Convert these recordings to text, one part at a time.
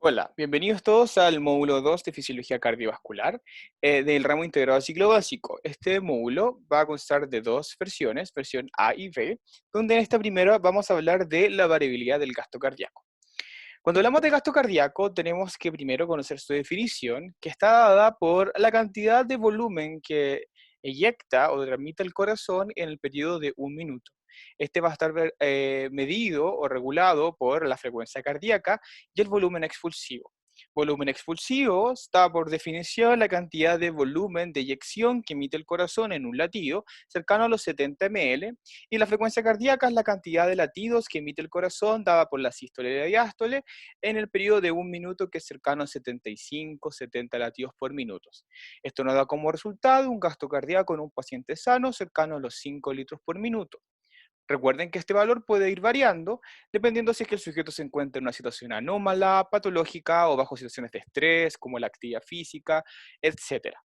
Hola, bienvenidos todos al módulo 2 de Fisiología Cardiovascular del ramo integrado al ciclo básico. Este módulo va a constar de dos versiones, versión A y B, donde en esta primera vamos a hablar de la variabilidad del gasto cardíaco. Cuando hablamos de gasto cardíaco, tenemos que primero conocer su definición, que está dada por la cantidad de volumen que eyecta o transmite el corazón en el periodo de un minuto. Este va a estar medido o regulado por la frecuencia cardíaca y el volumen expulsivo. Volumen expulsivo está por definición la cantidad de volumen de eyección que emite el corazón en un latido cercano a los 70 ml, y la frecuencia cardíaca es la cantidad de latidos que emite el corazón dada por la sístole y la diástole en el periodo de un minuto, que es cercano a 75-70 latidos por minuto. Esto nos da como resultado un gasto cardíaco en un paciente sano cercano a los 5 litros por minuto. Recuerden que este valor puede ir variando dependiendo si es que el sujeto se encuentra en una situación anómala, patológica o bajo situaciones de estrés, como la actividad física, etcétera.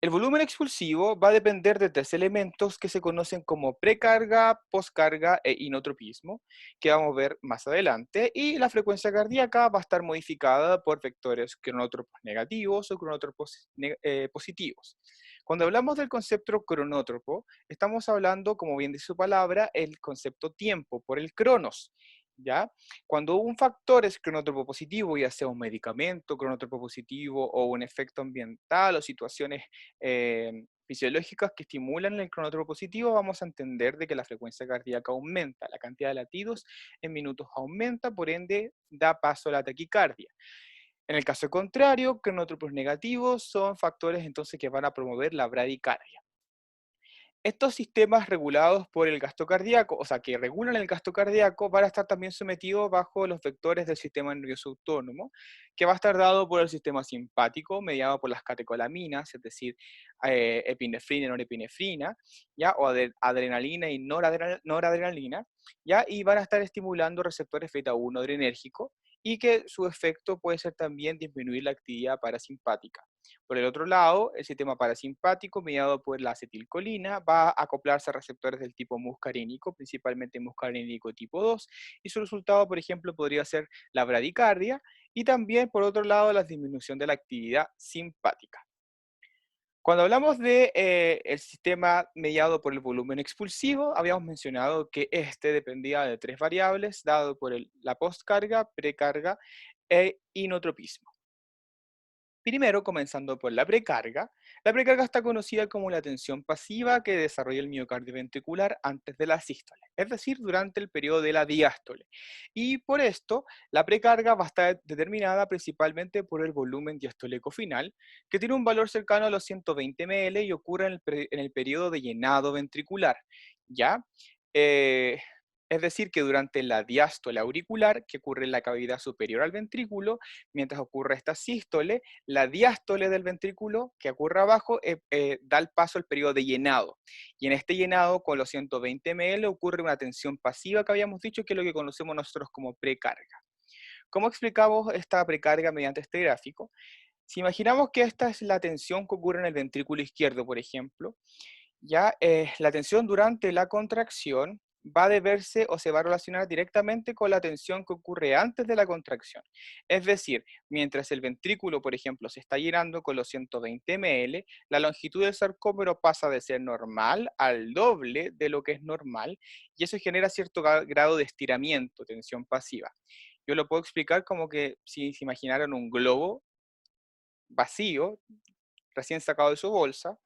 El volumen expulsivo va a depender de tres elementos que se conocen como precarga, poscarga e inotropismo, que vamos a ver más adelante, y la frecuencia cardíaca va a estar modificada por vectores cronótropos negativos o cronótropos positivos. Cuando hablamos del concepto cronótropo, estamos hablando, como bien dice su palabra, el concepto tiempo, por el cronos, ¿ya? Cuando un factor es cronótropo positivo, ya sea un medicamento cronótropo positivo o un efecto ambiental o situaciones fisiológicas que estimulan el cronótropo positivo, vamos a entender de que la frecuencia cardíaca aumenta, la cantidad de latidos en minutos aumenta, por ende da paso a la taquicardia. En el caso contrario, cronótropos negativos son factores entonces que van a promover la bradicardia. Estos sistemas regulados por el gasto cardíaco, o sea, que regulan el gasto cardíaco, van a estar también sometidos bajo los vectores del sistema nervioso autónomo, que va a estar dado por el sistema simpático, mediado por las catecolaminas, es decir, epinefrina y norepinefrina, ¿ya? O adrenalina y noradrenalina, ¿ya? Y van a estar estimulando receptores beta 1 adrenérgico, y que su efecto puede ser también disminuir la actividad parasimpática. Por el otro lado, el sistema parasimpático, mediado por la acetilcolina, va a acoplarse a receptores del tipo muscarínico, principalmente muscarínico tipo 2, y su resultado, por ejemplo, podría ser la bradicardia, y también, por otro lado, la disminución de la actividad simpática. Cuando hablamos de el sistema mediado por el volumen expulsivo, habíamos mencionado que este dependía de tres variables, dado por la postcarga, precarga e inotropismo. Primero, comenzando por la precarga está conocida como la tensión pasiva que desarrolla el miocardio ventricular antes de la sístole, es decir, durante el periodo de la diástole. Y por esto, la precarga va a estar determinada principalmente por el volumen diastólico final, que tiene un valor cercano a los 120 ml y ocurre en el periodo de llenado ventricular, ¿ya? Eh, es decir, que durante la diástole auricular, que ocurre en la cavidad superior al ventrículo, mientras ocurre esta sístole, la diástole del ventrículo, que ocurre abajo, da el paso al periodo de llenado. Y en este llenado, con los 120 ml, ocurre una tensión pasiva que habíamos dicho, que es lo que conocemos nosotros como precarga. ¿Cómo explicamos esta precarga mediante este gráfico? Si imaginamos que esta es la tensión que ocurre en el ventrículo izquierdo, por ejemplo, ya la tensión durante la contracción va a deberse o se va a relacionar directamente con la tensión que ocurre antes de la contracción. Es decir, mientras el ventrículo, por ejemplo, se está llenando con los 120 ml, la longitud del sarcómero pasa de ser normal al doble de lo que es normal, y eso genera cierto grado de estiramiento, tensión pasiva. Yo lo puedo explicar como que si se imaginaran un globo vacío, recién sacado de su bolsa,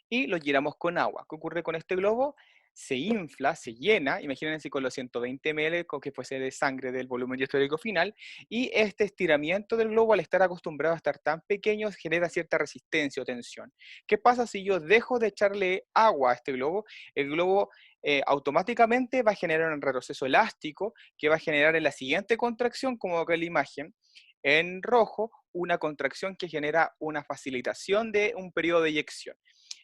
y lo llenamos con agua. ¿Qué ocurre con este globo? Se infla, se llena, imagínense con los 120 ml con que fuese de sangre del volumen diastólico final, y este estiramiento del globo, al estar acostumbrado a estar tan pequeño, genera cierta resistencia o tensión. ¿Qué pasa si yo dejo de echarle agua a este globo? El globo automáticamente va a generar un retroceso elástico que va a generar en la siguiente contracción, como acá en la imagen, en rojo, una contracción que genera una facilitación de un periodo de eyección.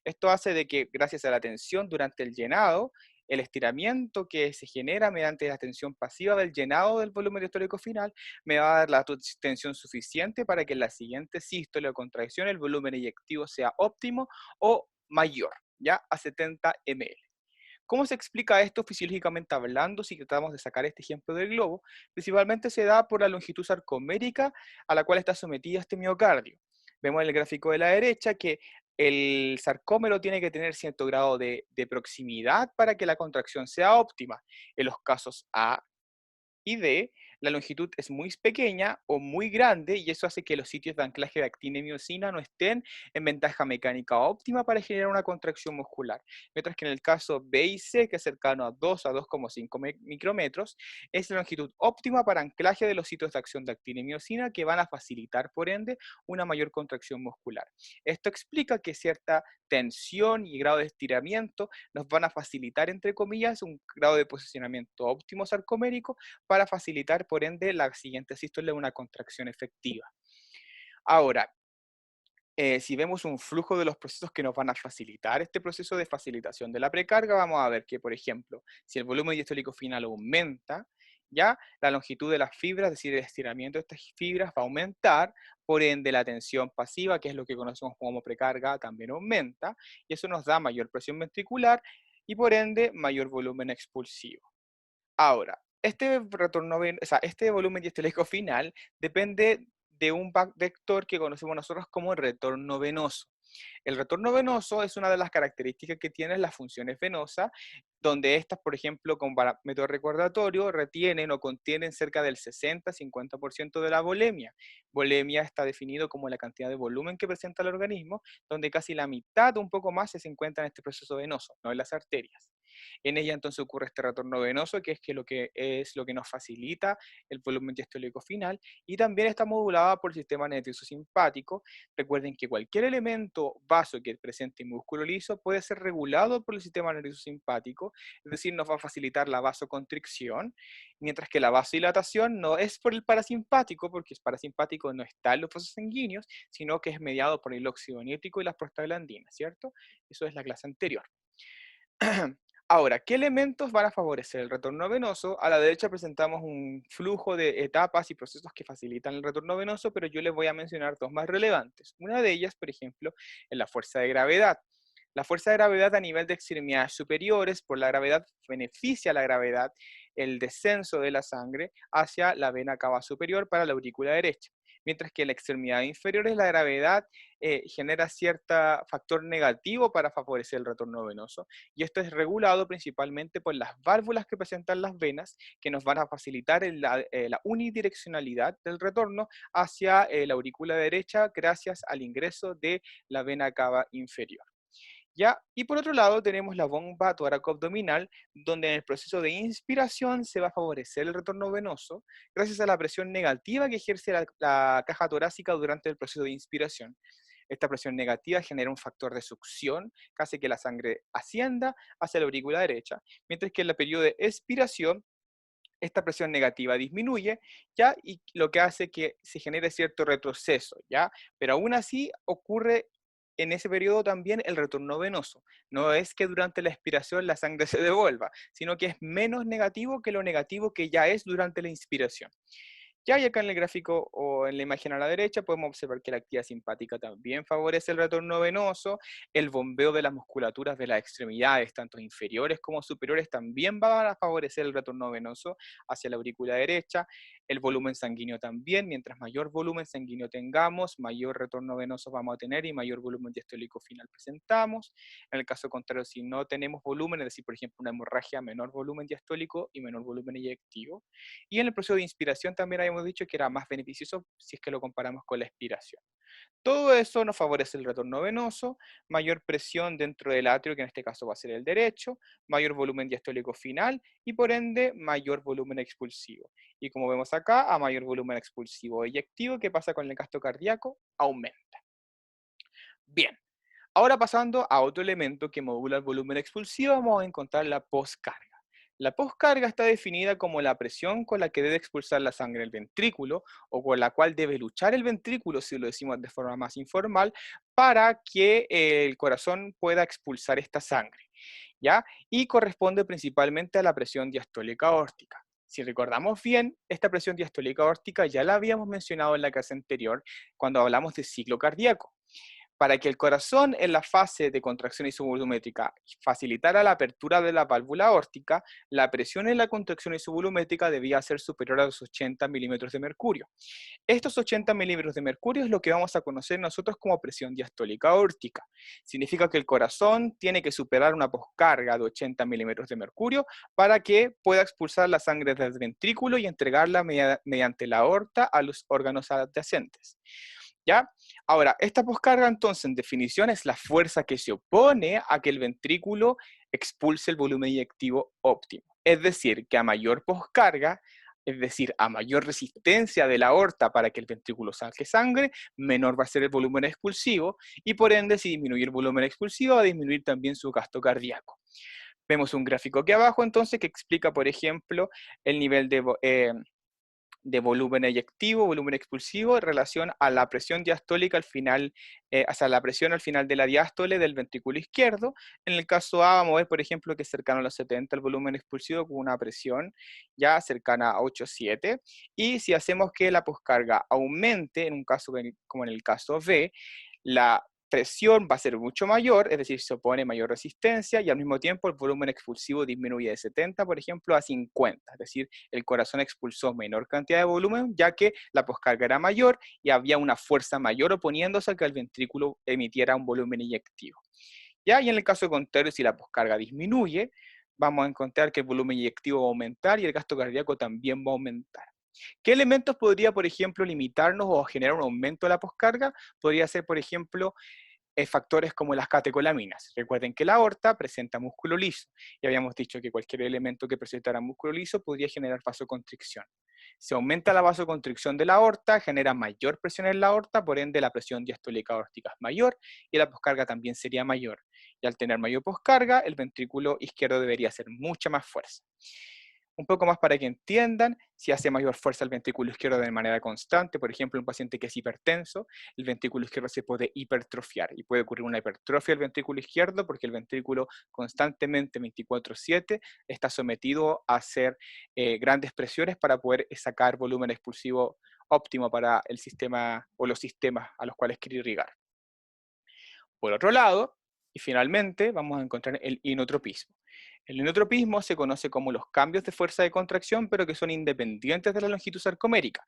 Esto hace de que, gracias a la tensión durante el llenado, el estiramiento que se genera mediante la tensión pasiva del llenado del volumen diastólico final me va a dar la tensión suficiente para que en la siguiente sístole o contracción el volumen eyectivo sea óptimo o mayor, ya a 70 ml. ¿Cómo se explica esto fisiológicamente hablando si tratamos de sacar este ejemplo del globo? Principalmente se da por la longitud sarcomérica a la cual está sometida este miocardio. Vemos en el gráfico de la derecha que el sarcómero tiene que tener cierto grado de proximidad para que la contracción sea óptima. En los casos A y D, la longitud es muy pequeña o muy grande y eso hace que los sitios de anclaje de actina y miosina no estén en ventaja mecánica óptima para generar una contracción muscular. Mientras que en el caso B y C, que es cercano a 2 a 2,5 micrómetros, es la longitud óptima para anclaje de los sitios de acción de actina y miosina que van a facilitar, por ende, una mayor contracción muscular. Esto explica que cierta tensión y grado de estiramiento nos van a facilitar, entre comillas, un grado de posicionamiento óptimo sarcomérico para facilitar, por ende, la siguiente sístole de una contracción efectiva. Ahora, si vemos un flujo de los procesos que nos van a facilitar este proceso de facilitación de la precarga, vamos a ver que, por ejemplo, si el volumen diastólico final aumenta, ya la longitud de las fibras, es decir, el estiramiento de estas fibras va a aumentar, por ende la tensión pasiva, que es lo que conocemos como precarga, también aumenta, y eso nos da mayor presión ventricular y por ende mayor volumen expulsivo. Ahora, este volumen diastólico final depende de un vector que conocemos nosotros como el retorno venoso. El retorno venoso es una de las características que tienen las funciones venosas, donde estas, por ejemplo, con método recordatorio, retienen o contienen cerca del 60-50% de la volemia. Volemia está definido como la cantidad de volumen que presenta el organismo, donde casi la mitad o un poco más se encuentra en este proceso venoso, no en las arterias. En ella entonces ocurre este retorno venoso, que es lo que nos facilita el volumen diastólico final, y también está modulada por el sistema nervioso simpático. Recuerden que cualquier elemento vaso que presente músculo liso puede ser regulado por el sistema nervioso simpático, es decir, nos va a facilitar la vasoconstricción, mientras que la vasodilatación no es por el parasimpático, porque el parasimpático no está en los vasos sanguíneos, sino que es mediado por el óxido nítrico y las prostaglandinas, ¿cierto? Eso es la clase anterior. Ahora, ¿qué elementos van a favorecer el retorno venoso? A la derecha presentamos un flujo de etapas y procesos que facilitan el retorno venoso, pero yo les voy a mencionar dos más relevantes. Una de ellas, por ejemplo, es la fuerza de gravedad. La fuerza de gravedad a nivel de extremidades superiores, por la gravedad, beneficia a la gravedad el descenso de la sangre hacia la vena cava superior para la aurícula derecha. Mientras que en la extremidad inferior la gravedad genera cierto factor negativo para favorecer el retorno venoso, y esto es regulado principalmente por las válvulas que presentan las venas, que nos van a facilitar la unidireccionalidad del retorno hacia la aurícula derecha gracias al ingreso de la vena cava inferior. ¿Ya? Y por otro lado tenemos la bomba torácico-abdominal, donde en el proceso de inspiración se va a favorecer el retorno venoso gracias a la presión negativa que ejerce la caja torácica durante el proceso de inspiración. Esta presión negativa genera un factor de succión que hace que la sangre ascienda hacia la aurícula derecha, mientras que en el periodo de expiración esta presión negativa disminuye, ¿ya? Y lo que hace que se genere cierto retroceso, ¿ya? Pero aún así ocurre en ese periodo también el retorno venoso. No es que durante la expiración la sangre se devuelva, sino que es menos negativo que lo negativo que ya es durante la inspiración. Ya y acá en el gráfico o en la imagen a la derecha podemos observar que la actividad simpática también favorece el retorno venoso, el bombeo de las musculaturas de las extremidades, tanto inferiores como superiores, también va a favorecer el retorno venoso hacia la aurícula derecha, el volumen sanguíneo también, mientras mayor volumen sanguíneo tengamos, mayor retorno venoso vamos a tener y mayor volumen diastólico final presentamos. En el caso contrario, si no tenemos volumen, es decir, por ejemplo, una hemorragia, menor volumen diastólico y menor volumen eyectivo. Y en el proceso de inspiración también habíamos dicho que era más beneficioso si es que lo comparamos con la expiración. Todo eso nos favorece el retorno venoso, mayor presión dentro del atrio, que en este caso va a ser el derecho, mayor volumen diastólico final y por ende mayor volumen expulsivo. Y como vemos acá, a mayor volumen expulsivo eyectivo, ¿qué pasa con el gasto cardíaco? Aumenta. Bien, ahora pasando a otro elemento que modula el volumen expulsivo, vamos a encontrar la poscarga. La poscarga está definida como la presión con la que debe expulsar la sangre el ventrículo o con la cual debe luchar el ventrículo, si lo decimos de forma más informal, para que el corazón pueda expulsar esta sangre, ¿ya? Y corresponde principalmente a la presión diastólica aórtica. Si recordamos bien, esta presión diastólica aórtica ya la habíamos mencionado en la clase anterior cuando hablamos de ciclo cardíaco. Para que el corazón en la fase de contracción isovolumétrica facilitara la apertura de la válvula aórtica, la presión en la contracción isovolumétrica debía ser superior a los 80 milímetros de mercurio. Estos 80 milímetros de mercurio es lo que vamos a conocer nosotros como presión diastólica aórtica. Significa que el corazón tiene que superar una poscarga de 80 milímetros de mercurio para que pueda expulsar la sangre del ventrículo y entregarla mediante la aorta a los órganos adyacentes. ¿Ya? Ahora, esta poscarga entonces en definición es la fuerza que se opone a que el ventrículo expulse el volumen inyectivo óptimo. Es decir, que a mayor poscarga, es decir, a mayor resistencia de la aorta para que el ventrículo saque sangre, menor va a ser el volumen expulsivo y por ende si disminuye el volumen expulsivo va a disminuir también su gasto cardíaco. Vemos un gráfico aquí abajo entonces que explica, por ejemplo, el nivel de volumen eyectivo, volumen expulsivo, en relación a la presión diastólica al final, hacia la presión al final de la diástole del ventrículo izquierdo. En el caso A, vamos a ver, por ejemplo, que es cercano a los 70 el volumen expulsivo con una presión ya cercana a 8,7. Y si hacemos que la poscarga aumente, en un caso como en el caso B, la presión va a ser mucho mayor, es decir, se opone mayor resistencia y al mismo tiempo el volumen expulsivo disminuye de 70, por ejemplo, a 50, es decir, el corazón expulsó menor cantidad de volumen ya que la poscarga era mayor y había una fuerza mayor oponiéndose a que el ventrículo emitiera un volumen inyectivo. ¿Ya? Y en el caso contrario, si la poscarga disminuye, vamos a encontrar que el volumen inyectivo va a aumentar y el gasto cardíaco también va a aumentar. ¿Qué elementos podría, por ejemplo, limitarnos o generar un aumento de la poscarga? Podría ser, por ejemplo, factores como las catecolaminas. Recuerden que la aorta presenta músculo liso y habíamos dicho que cualquier elemento que presentara músculo liso podría generar vasoconstricción. Si aumenta la vasoconstricción de la aorta, genera mayor presión en la aorta, por ende la presión diastólica aórtica es mayor y la poscarga también sería mayor. Y al tener mayor poscarga, el ventrículo izquierdo debería hacer mucha más fuerza. Un poco más para que entiendan, si hace mayor fuerza el ventrículo izquierdo de manera constante, por ejemplo, un paciente que es hipertenso, el ventrículo izquierdo se puede hipertrofiar y puede ocurrir una hipertrofia del ventrículo izquierdo porque el ventrículo constantemente 24/7 está sometido a hacer grandes presiones para poder sacar volumen expulsivo óptimo para el sistema o los sistemas a los cuales quiere irrigar. Por otro lado, y finalmente, vamos a encontrar el inotropismo. El inotropismo se conoce como los cambios de fuerza de contracción, pero que son independientes de la longitud sarcomérica.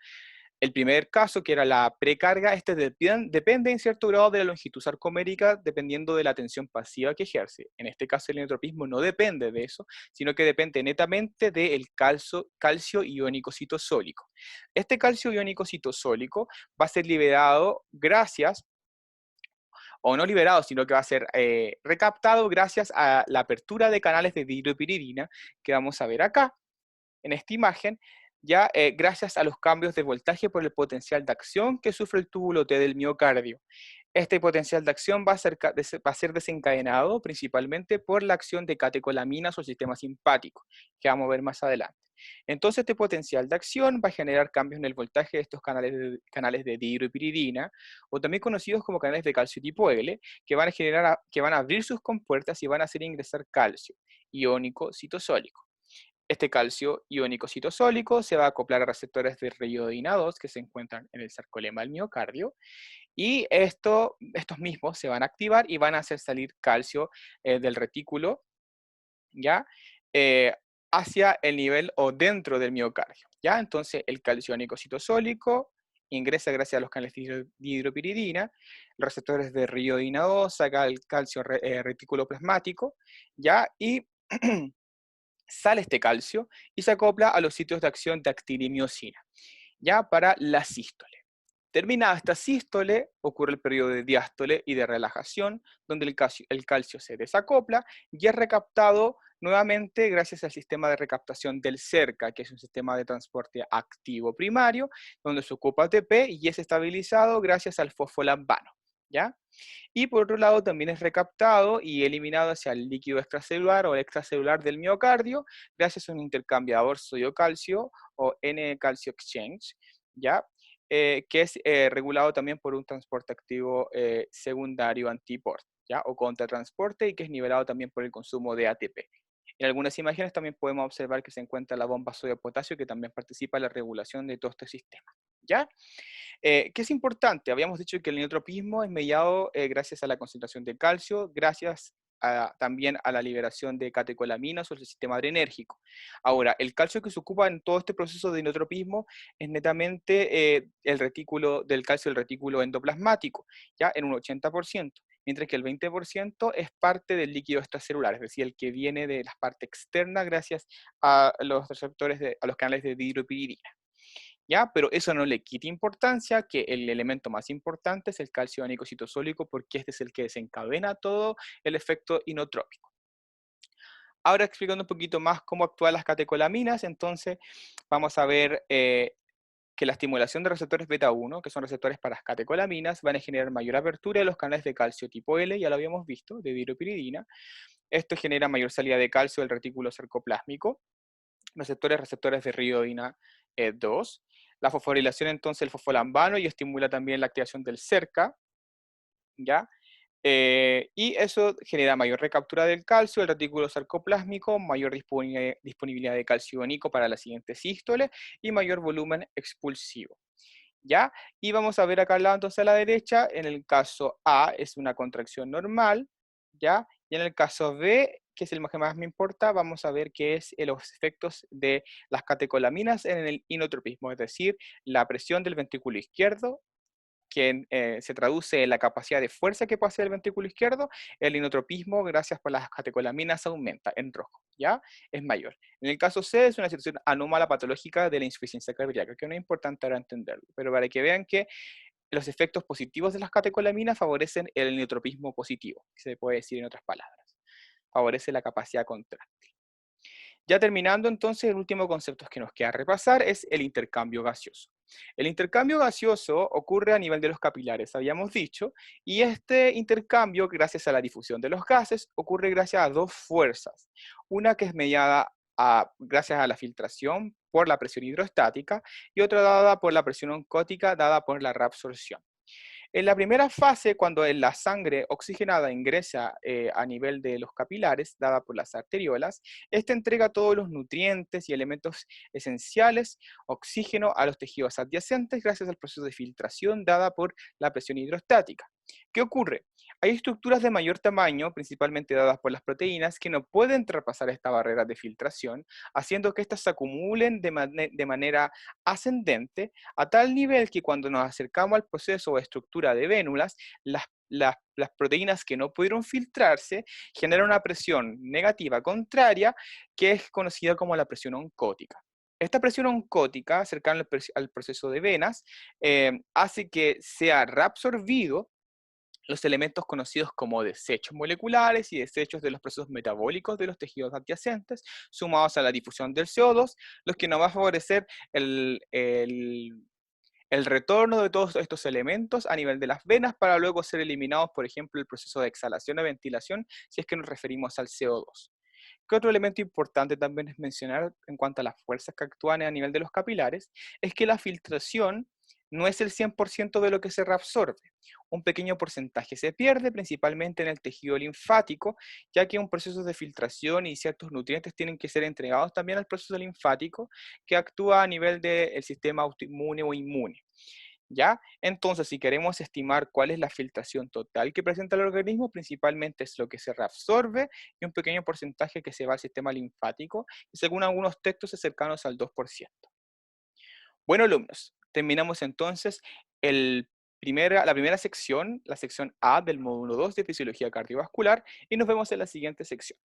El primer caso, que era la precarga, depende en cierto grado de la longitud sarcomérica, dependiendo de la tensión pasiva que ejerce. En este caso, el inotropismo no depende de eso, sino que depende netamente del calcio iónico citosólico. Este calcio iónico citosólico va a ser liberado gracias o no liberado, sino que va a ser recaptado gracias a la apertura de canales de dihidropiridina que vamos a ver acá, en esta imagen, ya gracias a los cambios de voltaje por el potencial de acción que sufre el túbulo T del miocardio. Este potencial de acción va a ser desencadenado principalmente por la acción de catecolaminas o sistema simpático, que vamos a ver más adelante. Entonces, este potencial de acción va a generar cambios en el voltaje de estos canales de dihidropiridina, o también conocidos como canales de calcio tipo L, que van a abrir sus compuertas y van a hacer ingresar calcio iónico citosólico. Este calcio iónico citosólico se va a acoplar a receptores de reiodina 2 que se encuentran en el sarcolema del miocardio y estos mismos se van a activar y van a hacer salir calcio del retículo, ¿ya? Eh, hacia el nivel o dentro del miocardio, ¿ya? Entonces el calcio iónico citosólico ingresa gracias a los canales de hidropiridina, los receptores de reiodina 2 saca el calcio retículo plasmático, ¿ya? Y sale este calcio y se acopla a los sitios de acción de actinimiosina, ya para la sístole. Terminada esta sístole, ocurre el periodo de diástole y de relajación, donde el calcio se desacopla y es recaptado nuevamente gracias al sistema de recaptación del cerca, que es un sistema de transporte activo primario, donde se ocupa ATP y es estabilizado gracias al fosfolambano, ¿ya? Y por otro lado también es recaptado y eliminado hacia el líquido extracelular o extracelular del miocardio gracias a un intercambiador sodio-calcio o N-calcio exchange, ¿ya? Que es regulado también por un transporte activo secundario antiport, ¿ya? O contratransporte y que es nivelado también por el consumo de ATP. En algunas imágenes también podemos observar que se encuentra la bomba sodio-potasio que también participa en la regulación de todo este sistema, ¿ya? ¿Qué es importante? Habíamos dicho que el neotropismo es mediado gracias a la concentración de calcio, gracias también a la liberación de catecolaminas o el sistema adrenérgico. Ahora, el calcio que se ocupa en todo este proceso de neotropismo es netamente el retículo del calcio del retículo endoplasmático, ya en un 80%, mientras que el 20% es parte del líquido extracelular, es decir, el que viene de la parte externa gracias a los receptores, a los canales de dihidropiridina. ¿Ya? Pero eso no le quita importancia, que el elemento más importante es el calcio anílico citosólico, porque este es el que desencadena todo el efecto inotrópico. Ahora explicando un poquito más cómo actúan las catecolaminas, entonces vamos a ver que la estimulación de receptores beta 1, que son receptores para las catecolaminas, van a generar mayor apertura de los canales de calcio tipo L, ya lo habíamos visto, de dihidropiridina. Esto genera mayor salida de calcio del retículo sarcoplásmico, receptores de riodina 2. La fosforilación entonces el fosfolambano y estimula también la activación del cerca, ¿ya? Y eso genera mayor recaptura del calcio, el retículo sarcoplásmico, mayor disponibilidad de calcio iónico para la siguiente sístole y mayor volumen expulsivo. ¿Ya? Y vamos a ver acá al lado entonces a la derecha, en el caso A es una contracción normal, ¿ya? Y en el caso B, que es el que más me importa, vamos a ver qué es los efectos de las catecolaminas en el inotropismo, es decir, la presión del ventrículo izquierdo, que se traduce en la capacidad de fuerza que puede hacer el ventrículo izquierdo. El inotropismo, gracias por las catecolaminas, aumenta en rojo, ¿ya? Es mayor. En el caso C es una situación anómala patológica de la insuficiencia cardíaca, que no es importante ahora entenderlo, pero para que vean que los efectos positivos de las catecolaminas favorecen el inotropismo positivo, que se puede decir en otras palabras. Favorece la capacidad contráctil. Ya terminando entonces, el último concepto que nos queda repasar es el intercambio gaseoso. El intercambio gaseoso ocurre a nivel de los capilares, habíamos dicho, y este intercambio, gracias a la difusión de los gases, ocurre gracias a dos fuerzas. Una que es mediada gracias a la filtración por la presión hidrostática y otra dada por la presión oncótica dada por la reabsorción. En la primera fase, cuando la sangre oxigenada ingresa a nivel de los capilares, dada por las arteriolas, esta entrega todos los nutrientes y elementos esenciales, oxígeno, a los tejidos adyacentes gracias al proceso de filtración dada por la presión hidrostática. ¿Qué ocurre? Hay estructuras de mayor tamaño, principalmente dadas por las proteínas, que no pueden traspasar esta barrera de filtración, haciendo que éstas se acumulen de manera ascendente a tal nivel que cuando nos acercamos al proceso o estructura de vénulas, las proteínas que no pudieron filtrarse generan una presión negativa contraria que es conocida como la presión oncótica. Esta presión oncótica, cercana al proceso de venas, hace que sea reabsorbido los elementos conocidos como desechos moleculares y desechos de los procesos metabólicos de los tejidos adyacentes, sumados a la difusión del CO2, los que nos va a favorecer el retorno de todos estos elementos a nivel de las venas para luego ser eliminados, por ejemplo, el proceso de exhalación o ventilación, si es que nos referimos al CO2. ¿Qué otro elemento importante también es mencionar en cuanto a las fuerzas que actúan a nivel de los capilares? Es que la filtración no es el 100% de lo que se reabsorbe. Un pequeño porcentaje se pierde, principalmente en el tejido linfático, ya que un proceso de filtración y ciertos nutrientes tienen que ser entregados también al proceso linfático, que actúa a nivel del sistema autoinmune o inmune. ¿Ya? Entonces, si queremos estimar cuál es la filtración total que presenta el organismo, principalmente es lo que se reabsorbe y un pequeño porcentaje que se va al sistema linfático, y según algunos textos es cercanos al 2%. Bueno, alumnos, terminamos entonces la primera sección, la sección A del módulo 2 de Fisiología Cardiovascular, y nos vemos en la siguiente sección.